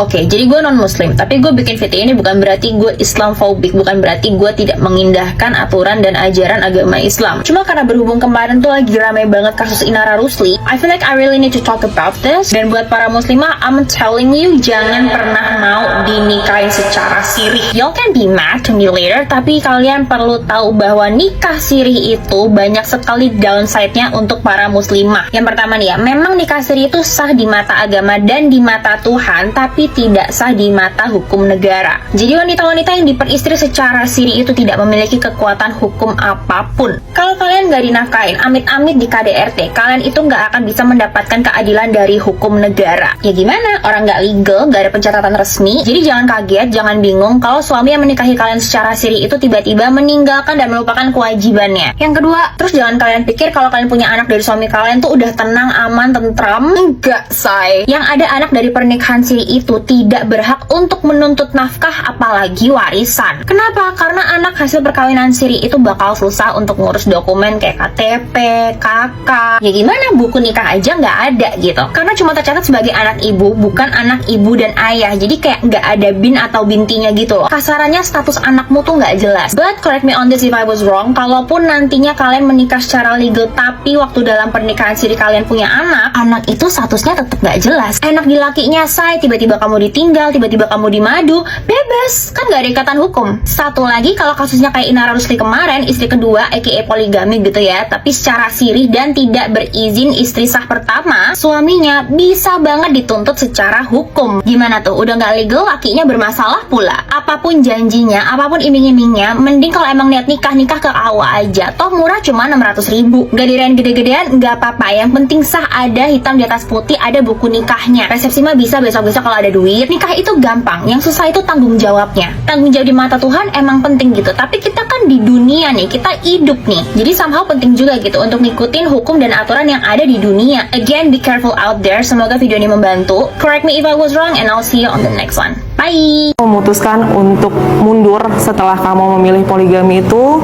Oke, jadi gue non-muslim, tapi gue bikin video ini bukan berarti gue Islamfobik, bukan berarti gue tidak mengindahkan aturan dan ajaran agama Islam. Cuma karena berhubung kemarin tuh lagi ramai banget kasus Inara Rusli, I feel like I really need to talk about this. Dan buat para muslimah, I'm telling you, jangan pernah mau dinikahin secara sirih. Y'all can be mad to me later, tapi kalian perlu tahu bahwa nikah sirih itu banyak sekali downside-nya untuk para muslimah. Yang pertama nih ya, memang nikah sirih itu sah di mata agama dan di mata Tuhan, tapi tidak sah di mata hukum negara. Jadi wanita-wanita yang diperistri secara siri itu tidak memiliki kekuatan hukum apapun. Kalau kalian nggak dinafkahin, amit-amit di KDRT, kalian itu nggak akan bisa mendapatkan keadilan dari hukum negara. Ya gimana? Orang nggak legal, nggak ada pencatatan resmi. Jadi jangan kaget, jangan bingung kalau suami yang menikahi kalian secara siri itu tiba-tiba meninggalkan dan melupakan kewajibannya. Yang kedua, terus jangan kalian pikir kalau kalian punya anak dari suami kalian tuh udah tenang, aman, tentram. Enggak, say. Yang ada anak dari pernikahan siri itu tidak berhak untuk menuntut nafkah apalagi warisan. Kenapa? Karena anak hasil perkawinan siri itu bakal susah untuk ngurus dokumen kayak KTP, KK. Ya gimana, buku nikah aja nggak ada gitu. Karena cuma tercatat sebagai anak ibu, bukan anak ibu dan ayah. Jadi kayak nggak ada bin atau bintinya gitu loh. Kasarannya status anakmu tuh nggak jelas. But correct me on this if I was wrong. Kalaupun nantinya kalian menikah secara legal, tapi waktu dalam pernikahan siri kalian punya anak itu statusnya tetap nggak jelas. Enak di lakinya, say, tiba-tiba kamu ditinggal, tiba-tiba kamu dimadu, bebas, kan gak ada ikatan hukum. Satu lagi, kalau kasusnya kayak Inara Rusli kemarin, istri kedua, aka poligami gitu ya, tapi secara sirih dan tidak berizin istri sah pertama, suaminya bisa banget dituntut secara hukum. Gimana tuh, udah gak legal, lakinya bermasalah pula. Apapun janjinya, apapun iming-imingnya, mending kalau emang niat nikah ke KUA aja, toh murah cuma 600.000. Gak dirayain gede-gedean, gak apa-apa, yang penting sah, ada hitam di atas putih, ada buku nikahnya. Resepsi mah bisa besok-besok kalau ada duit. Nikah itu gampang, yang susah itu tanggung jawabnya. Tanggung jawab di mata Tuhan emang penting gitu, tapi kita kan di dunia nih, kita hidup nih, jadi somehow penting juga gitu untuk ngikutin hukum dan aturan yang ada di dunia. Again, be careful out there. Semoga video ini membantu. Correct me if I was wrong and I'll see you on the next one. Bye. Memutuskan untuk mundur setelah kamu memilih poligami itu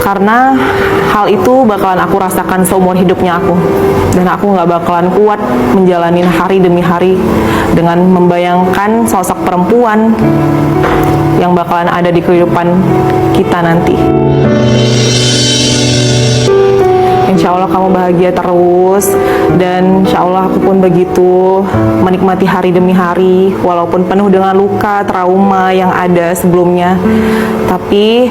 karena hal itu bakalan aku rasakan seumur hidupnya aku, dan aku nggak bakalan kuat menjalani hari demi hari dengan membayangkan sosok perempuan yang bakalan ada di kehidupan kita nanti. Insya Allah kamu bahagia terus, dan insya Allah aku pun begitu, menikmati hari demi hari walaupun penuh dengan luka, trauma yang ada sebelumnya. Tapi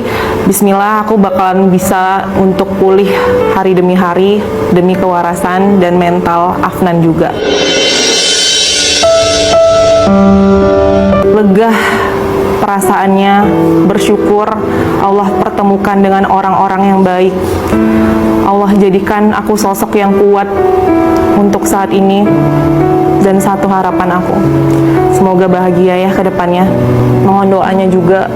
bismillah, aku bakalan bisa untuk pulih hari demi hari demi kewarasan dan mental Afnan juga. Lega perasaannya, bersyukur Allah pertemukan dengan orang-orang yang baik. Allah jadikan aku sosok yang kuat untuk saat ini, dan satu harapan aku, semoga bahagia ya ke depannya. Mohon doanya juga,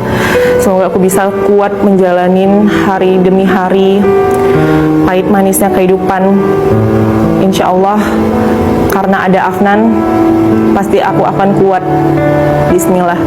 semoga aku bisa kuat menjalanin hari demi hari, pahit manisnya kehidupan. Insya Allah, karena ada Afnan, pasti aku akan kuat. Bismillah.